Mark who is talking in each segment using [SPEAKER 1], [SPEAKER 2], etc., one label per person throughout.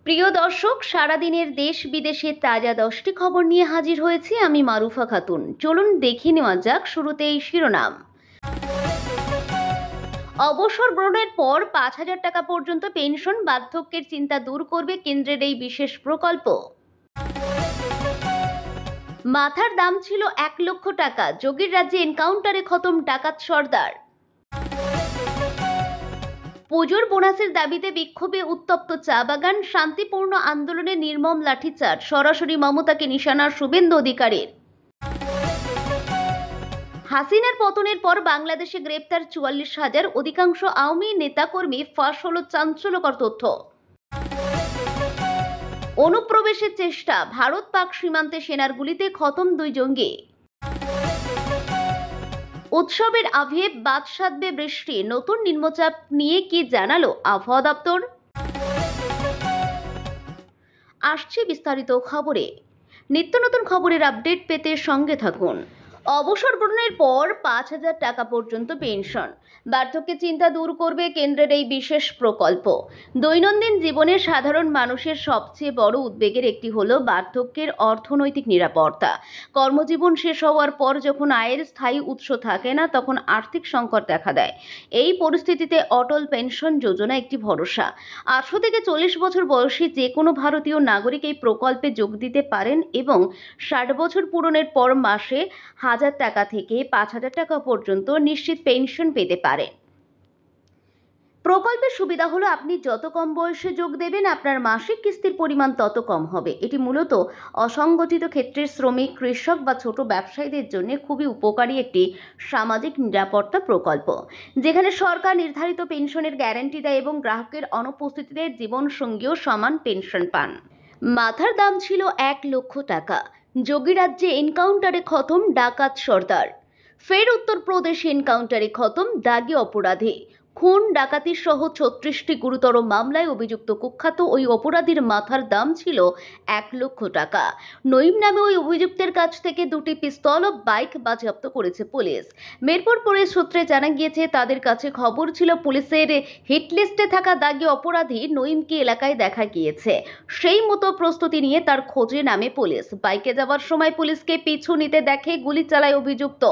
[SPEAKER 1] প্রিয় দর্শক, সারাদিনের দেশ বিদেশের তাজা 10টি খবর নিয়ে হাজির হয়েছি আমি মারুফা খাতুন। চলুন দেখে নেওয়া যাক শুরুতেই শিরোনাম। অবসর গ্রহণের পর 5,000 টাকা পর্যন্ত পেনশন, বার্ধক্যের চিন্তা দূর করবে কেন্দ্রের এই বিশেষ প্রকল্প। মাথার দাম ছিল 1,00,000 টাকা, যোগীর রাজ্যে এনকাউন্টারে খতম ডাকাত সর্দার। পুজোর বোনাসের দাবিতে বিক্ষোভে উত্তপ্ত চা বাগান, শান্তিপূর্ণ আন্দোলনে নির্মম লাঠিচার্জ, সরাসরি মমতাকে নিশানা শুভেন্দু অধিকারীর। হাসিনার পতনের পর বাংলাদেশে গ্রেপ্তার 44,000, অধিকাংশ আওয়ামী নেতাকর্মী, ফাঁস হলো চাঞ্চল্যকর তথ্য। অনুপ্রবেশের চেষ্টা, ভারত পাক সীমান্তে সেনার গুলিতে খতম 2 জঙ্গি। উৎসবের আবহে বাদ সাধবে বৃষ্টি, নতুন নিম্নচাপ নিয়ে কি জানালো আবহাওয়া দপ্তর। আসছে বিস্তারিত খবরে। নিত্য নতুন খবরের আপডেট পেতে সঙ্গে থাকুন। অবসর গ্রহণের পর 5,000 টাকা পর্যন্ত পেনশন, বার্ধক্যের চিন্তা দূর করবে কেন্দ্রের এই বিশেষ প্রকল্প। দৈনন্দিন জীবনে সাধারণ মানুষের সবচেয়ে বড় উদ্বেগের একটি হলো বার্ধক্যের অর্থনৈতিক নিরাপত্তা। কর্মজীবন শেষ হওয়ার পর যখন আয়ের স্থায়ী উৎস থাকে না, তখন আর্থিক সংকট দেখা দেয়। এই পরিস্থিতিতে অটল পেনশন যোজনা একটি ভরসা। 18 থেকে 40 বছর বয়সী যে কোনো ভারতীয় নাগরিক এই প্রকল্পে যোগ দিতে পারেন এবং 60 বছর পূরণের পর মাসে 1,000 টাকা থেকে 5,000 টাকা পর্যন্ত নিশ্চিত পেনশন পেতে পারেন। প্রকল্পের সুবিধা হলো আপনি যত কম বয়সে যোগ দেবেন, আপনার মাসিক কিস্তির পরিমাণ তত কম হবে। এটি মূলত অসংগঠিত ক্ষেত্রের শ্রমিক, কৃষক বা ছোট ব্যবসায়ীদের জন্য খুবই উপকারী একটি সামাজিক নিরাপত্তা প্রকল্প, যেখানে সরকার নির্ধারিত পেনশনের গ্যারান্টি দেয় এবং গ্রাহকের অনুপস্থিতিতে জীবনসঙ্গীও সমান পেনশন পান। মাথার দাম ছিল 1,00,000 টাকা, যোগী রাজ্যে এনকাউন্টারে খতম ডাকাত সর্দার। ফের উত্তরপ্রদেশে এনকাউন্টারে খতম দাগী অপরাধী। খুন, ডাকাতি সহ 36টি গুরুতর মামলায় অভিযুক্ত কুখ্যাত ওই অপরাধীর মাথার দাম ছিল 1,00,000 টাকা। নঈম নামে ওই অভিযুক্তের কাছ থেকে 2টি পিস্তল ও বাইক বাজেয়াপ্ত করেছে পুলিশ। মিরপুর পুলিশ সূত্রে জানা গিয়েছে, তাদের কাছে খবর ছিল পুলিশের হিটলিস্টে থাকা দাগী অপরাধী নঈমকে এলাকায় দেখা গিয়েছে। সেই মতো প্রস্তুতি নিয়ে তার খোঁজে নামে পুলিশ। বাইকে যাওয়ার সময় পুলিশকে পিছু নিতে দেখে গুলি চালায় অভিযুক্ত।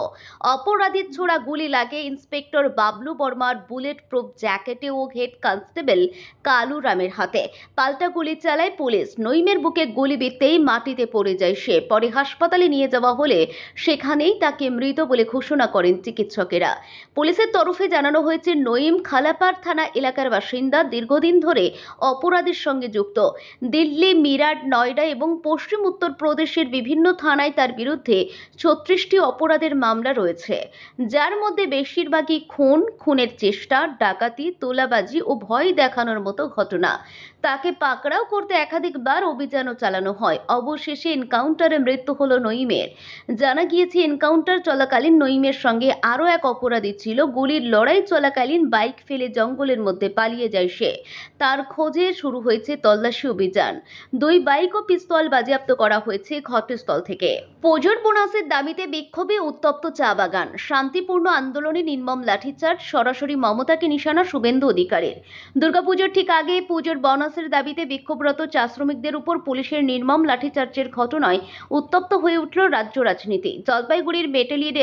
[SPEAKER 1] অপরাধীর ছোড়া গুলি লাগে ইন্সপেক্টর বাবলু বর্মার বুলেট প্রুফ জ্যাকেটে ও হেড কনস্টেবল কালু রামের হাতে। পাল্টা গুলি চালায় পুলিশ। নঈমের বুকে গুলি বিঁধতেই মাটিতে পড়ে যায় সে। পরে হাসপাতালে নিয়ে যাওয়া হলে সেখানেই তাকে মৃত বলে ঘোষণা করেন চিকিৎসকেরা। পুলিশের তরফে জানানো হয়েছে, নঈম খালাপাড় থানা এলাকার বাসিন্দা, দীর্ঘদিন ধরে অপরাধের সঙ্গে যুক্ত। দিল্লি, মিরাট, নয়ডা এবং পশ্চিম উত্তরপ্রদেশের বিভিন্ন থানায় তার বিরুদ্ধে 36টি অপরাধের মামলা রয়েছে, যার মধ্যে বেশিরভাগই খুন, খুনের চেষ্টা, ডাকাতি, তোলাবাজি ও ভয় দেখানোর মতো ঘটনা। তাকে পাকড়াও করতে একাধিকবার অভিযানও চালানো হয়। অবশেষে এনকাউন্টারে মৃত্যু হলো নঈমের। জানা গিয়েছে, এনকাউন্টার চলাকালীন নঈমের সঙ্গে আরও এক অপরাধী ছিল। গুলির লড়াই চলাকালীন বাইক ফেলে জঙ্গলের মধ্যে পালিয়ে যায় সে। তার খোঁজে শুরু হয়েছে তল্লাশি অভিযান। 2 বাইক ও পিস্তল বাজেয়াপ্ত করা হয়েছে ঘটনাস্থল থেকে। পুজোর বোনাসের দাবিতে বিক্ষোভে উত্তপ্ত চা বাগান, শান্তিপূর্ণ আন্দোলনে নির্মম লাঠিচার্জ, সরাসরি মমতাকে নিশানা শুভেন্দু অধিকারীর। দুর্গাপুজোর ঠিক আগে পুজোর বোনাসের দাবিতে বিক্ষোভরত চা শ্রমিকদের উপর পুলিশের নির্মম লাঠিচার্জের ঘটনায় উত্তপ্ত হয়ে উঠল রাজ্য রাজনীতি। জলপাইগুড়ির মেটেলির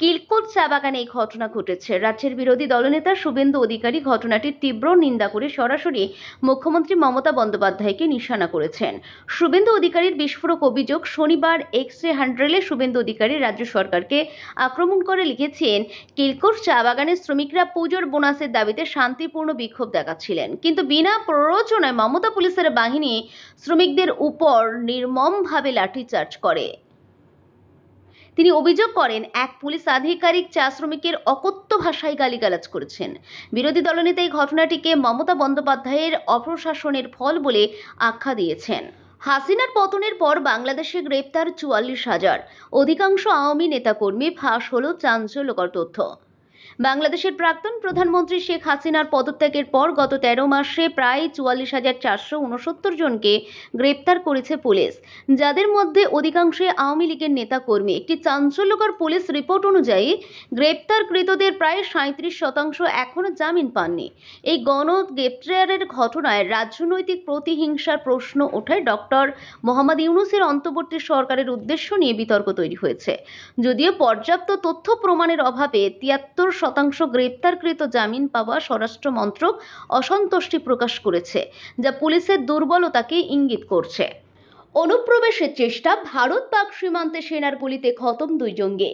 [SPEAKER 1] কিলকুট চা বাগানে এই ঘটনা ঘটেছে। রাজ্যের বিরোধী দলনেতা শুভেন্দু অধিকারী ঘটনাটির তীব্র নিন্দা করে সরাসরি মুখ্যমন্ত্রী মমতা বন্দ্যোপাধ্যায়কে নিশানা করেছেন। শুভেন্দু অধিকারীর বিস্ফোরক অভিযোগ, শনিবার এক্সে হ্যান্ডেলে শুভেন্দু অধিকারী রাজ্য সরকারকে আক্রমণ করে লিখেছেন, কিলকুট চা বাগানের শ্রমিকরা পুজোর বোনাসের দাবিতে শান্তিপূর্ণ বিক্ষোভ দেখাচ্ছিলেন, কিন্তু বিনা প্ররোচনায় মমতা পুলিশের বাহিনী শ্রমিকদের উপর নির্মমভাবে লাঠিচার্জ করে। তিনি অভিযোগ করেন, এক পুলিশ আধিকারিক চা শ্রমিকের অকথ্য ভাষায় গালিগালাজ করেছেন। বিরোধী দলনেতা এই ঘটনাটিকে মমতা বন্দ্যোপাধ্যায়ের অপ্রশাসনের ফল বলে আখ্যা দিয়েছেন। হাসিনার পতনের পর বাংলাদেশে গ্রেপ্তার 44,000, অধিকাংশ আওয়ামী নেতাকর্মী, ফাঁস হলো চাঞ্চল্যকর তথ্য। বাংলাদেশের প্রাক্তন প্রধানমন্ত্রী শেখ হাসিনার পদত্যাগের পর গত ১৩ মাসে প্রায় ৪৪,৪৬৯ জনকে গ্রেপ্তার করেছে পুলিশ, যাদের মধ্যে অধিকাংশই আওয়ামী লীগের নেতাকর্মী। একটি চাঞ্চল্যকর পুলিশ রিপোর্ট অনুযায়ী গ্রেপ্তারকৃতদের প্রায় ৩৭% এখনও জামিন পাননি। এই গণগ্রেপ্তারের ঘটনায় রাজনৈতিক প্রতিহিংসার প্রশ্ন ওঠায় ডক্টর মোহাম্মদ ইউনূসের অন্তর্বর্তী সরকারের উদ্দেশ্য নিয়ে বিতর্ক তৈরি হয়েছে। যদিও পর্যাপ্ত তথ্য প্রমাণের অভাবে ৭৩% গ্রেপ্তারকৃত জামিন পাওয়া স্বরাষ্ট্র মন্ত্রক অসন্তুষ্টি প্রকাশ করেছে, যা পুলিশের দুর্বলতাকে ইঙ্গিত করছে। অনুপ্রবেশের চেষ্টা, ভারত পাক সীমান্তে সেনার গুলিতে খতম ২ জঙ্গি।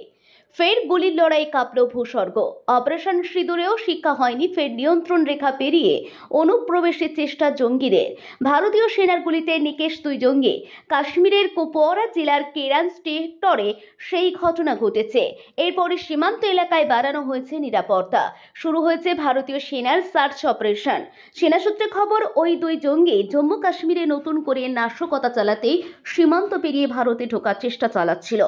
[SPEAKER 1] ফের গুলির লড়াই কাঁপল ভূস্বর্গ। অপারেশন সিঁদুরেও শিক্ষা হয়নি ফের নিয়ন্ত্রণ রেখা পেরিয়ে অনুপ্রবেশের চেষ্টা জঙ্গিদের। ভারতীয় সেনার গুলিতে নিকেশ ২ জঙ্গি। কাশ্মীরের কুপওয়ারা জেলার কেরান সেক্টরে সেই ঘটনা ঘটেছে। এরপরে সীমান্ত এলাকায় বাড়ানো হয়েছে নিরাপত্তা। শুরু হয়েছে ভারতীয় সেনার সার্চ অপারেশন। সেনা সূত্রে খবর, ওই ২ জঙ্গি জম্মু কাশ্মীরে নতুন করে নাশকতা চালাতেই সীমান্ত পেরিয়ে ভারতে ঢোকার চেষ্টা চালাচ্ছিল,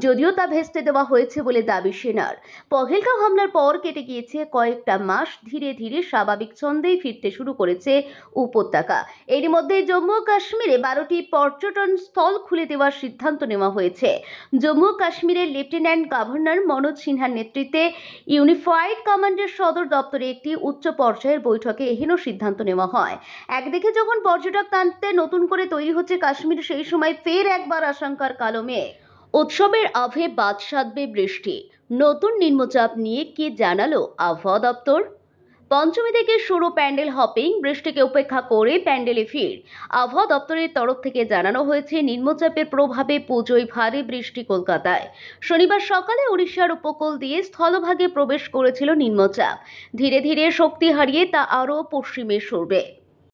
[SPEAKER 1] যদিও তা ভেস্তে দেওয়া হয়েছে বলে দাবি সেনার। পহেলগাঁও হামলার পর কেটে গিয়েছে কয়েকটা মাস, ধীরে ধীরে স্বাভাবিক ছন্দেই ফিরতে শুরু করেছে উপত্যকা। এরই মধ্যে জম্মু ও কাশ্মীরে ১২টি পর্যটন স্থল খুলে দেওয়ার সিদ্ধান্ত নেওয়া হয়েছে। জম্মু ও কাশ্মীরের লেফটেন্যান্ট গভর্নর মনোজ সিনহার নেতৃত্বে ইউনিফাইড কমান্ডের সদর দপ্তরে একটি উচ্চ পর্যায়ের বৈঠকে এহেন সিদ্ধান্ত নেওয়া হয়। একদিকে যখন পর্যটক টানতে নতুন করে তৈরি হচ্ছে কাশ্মীর, সেই সময় ফের একবার আশঙ্কার কালো মেঘ। উৎসবের আভে বাদ সাধবে বৃষ্টি। নতুন নিম্নচাপ নিয়ে কি জানালো আবহাওয়া দপ্তর? পঞ্চমী থেকে শুরু প্যান্ডেল হপিং, বৃষ্টিকে উপেক্ষা করে প্যান্ডেলে ভিড়। আবহাওয়া দপ্তরের তরফ থেকে জানানো হয়েছে, নিম্নচাপের প্রভাবে পুজোয় ভারী বৃষ্টি কলকাতায়। শনিবার সকালে উড়িষ্যার উপকূল দিয়ে স্থলভাগে প্রবেশ করেছিল নিম্নচাপ। ধীরে ধীরে শক্তি হারিয়ে তা আরও পশ্চিমে সরবে।